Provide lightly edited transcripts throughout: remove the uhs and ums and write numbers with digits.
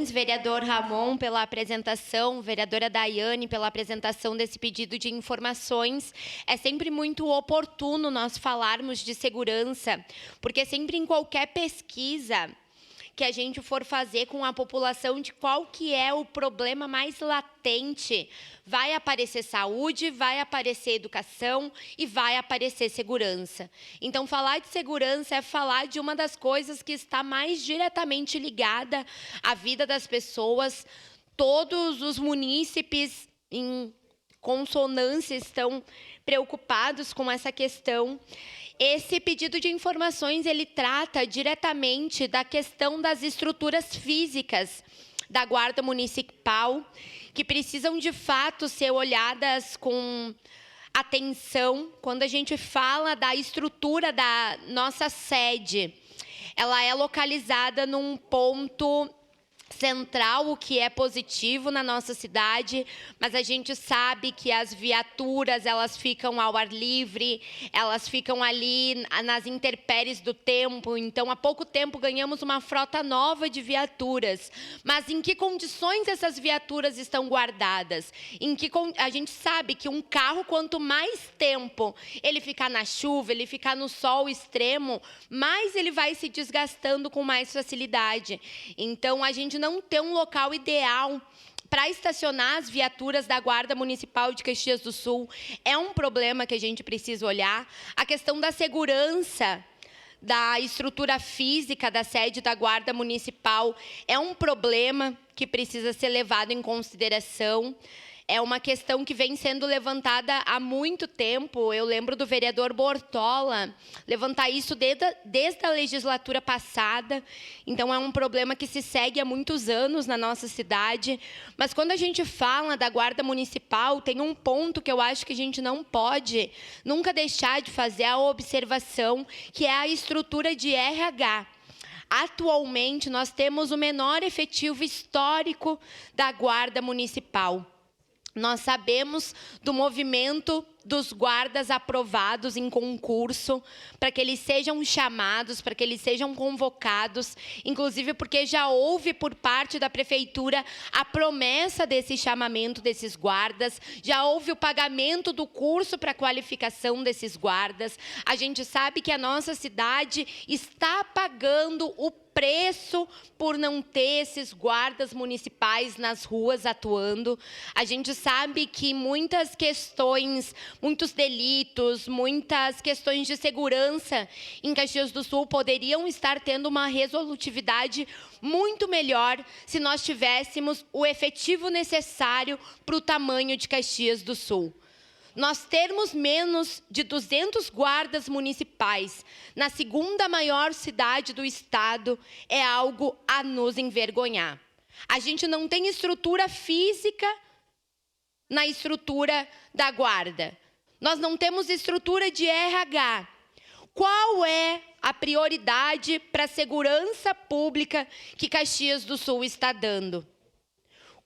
Vereador Ramon, pela apresentação, vereadora Daiane, pela apresentação desse pedido de informações. É sempre muito oportuno nós falarmos de segurança, porque sempre em qualquer pesquisa que a gente for fazer com a população de qual que é o problema mais latente, vai aparecer saúde, vai aparecer educação e vai aparecer segurança. Então, falar de segurança é falar de uma das coisas que está mais diretamente ligada à vida das pessoas. Todos os munícipes, em consonância, estão preocupados com essa questão. Esse pedido de informações, ele trata diretamente da questão das estruturas físicas da Guarda Municipal, que precisam, de fato, ser olhadas com atenção. Quando a gente fala da estrutura da nossa sede, ela é localizada num ponto central, o que é positivo na nossa cidade, mas a gente sabe que as viaturas, elas ficam ao ar livre, elas ficam ali nas intempéries do tempo. Então, há pouco tempo ganhamos uma frota nova de viaturas, mas em que condições essas viaturas estão guardadas? A gente sabe que um carro, quanto mais tempo ele ficar na chuva, ele ficar no sol extremo, mais ele vai se desgastando com mais facilidade. Então, a gente não tem um local ideal para estacionar as viaturas da Guarda Municipal de Caxias do Sul. É um problema que a gente precisa olhar. A questão da segurança da estrutura física da sede da Guarda Municipal é um problema que precisa ser levado em consideração. É uma questão que vem sendo levantada há muito tempo. Eu lembro do vereador Bortola levantar isso desde a legislatura passada. Então, é um problema que se segue há muitos anos na nossa cidade. Mas, quando a gente fala da Guarda Municipal, tem um ponto que eu acho que a gente não pode nunca deixar de fazer a observação, que é a estrutura de RH. Atualmente, nós temos o menor efetivo histórico da Guarda Municipal. Nós sabemos do movimento dos guardas aprovados em concurso, para que eles sejam chamados, para que eles sejam convocados, inclusive porque já houve por parte da prefeitura a promessa desse chamamento desses guardas, já houve o pagamento do curso para qualificação desses guardas. A gente sabe que a nossa cidade está pagando o preço por não ter esses guardas municipais nas ruas atuando. A gente sabe que muitas questões, muitos delitos, muitas questões de segurança em Caxias do Sul poderiam estar tendo uma resolutividade muito melhor se nós tivéssemos o efetivo necessário para o tamanho de Caxias do Sul. Nós termos menos de 200 guardas municipais na segunda maior cidade do estado é algo a nos envergonhar. A gente não tem estrutura física na estrutura da guarda. Nós não temos estrutura de RH. Qual é a prioridade para a segurança pública que Caxias do Sul está dando?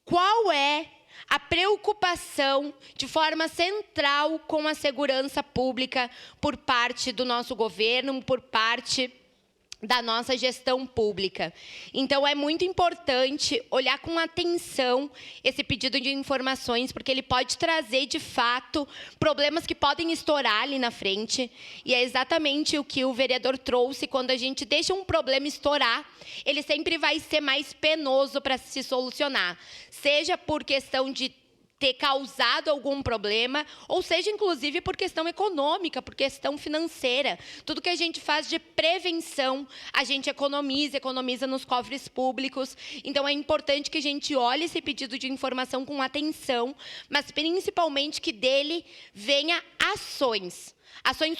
Qual é a preocupação de forma central com a segurança pública por parte do nosso governo, por parte da nossa gestão pública? Então, é muito importante olhar com atenção esse pedido de informações, porque ele pode trazer, de fato, problemas que podem estourar ali na frente. E é exatamente o que o vereador trouxe. Quando a gente deixa um problema estourar, ele sempre vai ser mais penoso para se solucionar. Seja por questão de ter causado algum problema, ou seja, inclusive, por questão econômica, por questão financeira. Tudo que a gente faz de prevenção, a gente economiza nos cofres públicos. Então, é importante que a gente olhe esse pedido de informação com atenção, mas, principalmente, que dele venha ações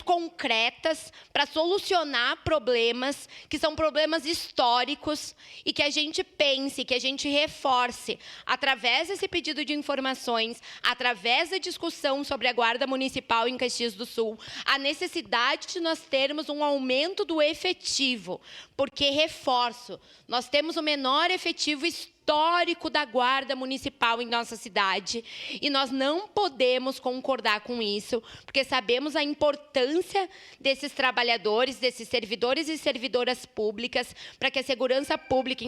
concretas para solucionar problemas que são problemas históricos e que a gente pense, que a gente reforce, através desse pedido de informações, através da discussão sobre a Guarda Municipal em Caxias do Sul, a necessidade de nós termos um aumento do efetivo, porque, reforço, nós temos o menor efetivo histórico da Guarda Municipal em nossa cidade e nós não podemos concordar com isso, porque sabemos a importância desses trabalhadores, desses servidores e servidoras públicas, para que a segurança pública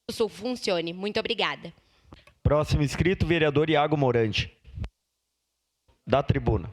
do Sul funcione. Muito obrigada. Próximo inscrito, vereador Iago Morante. Da tribuna.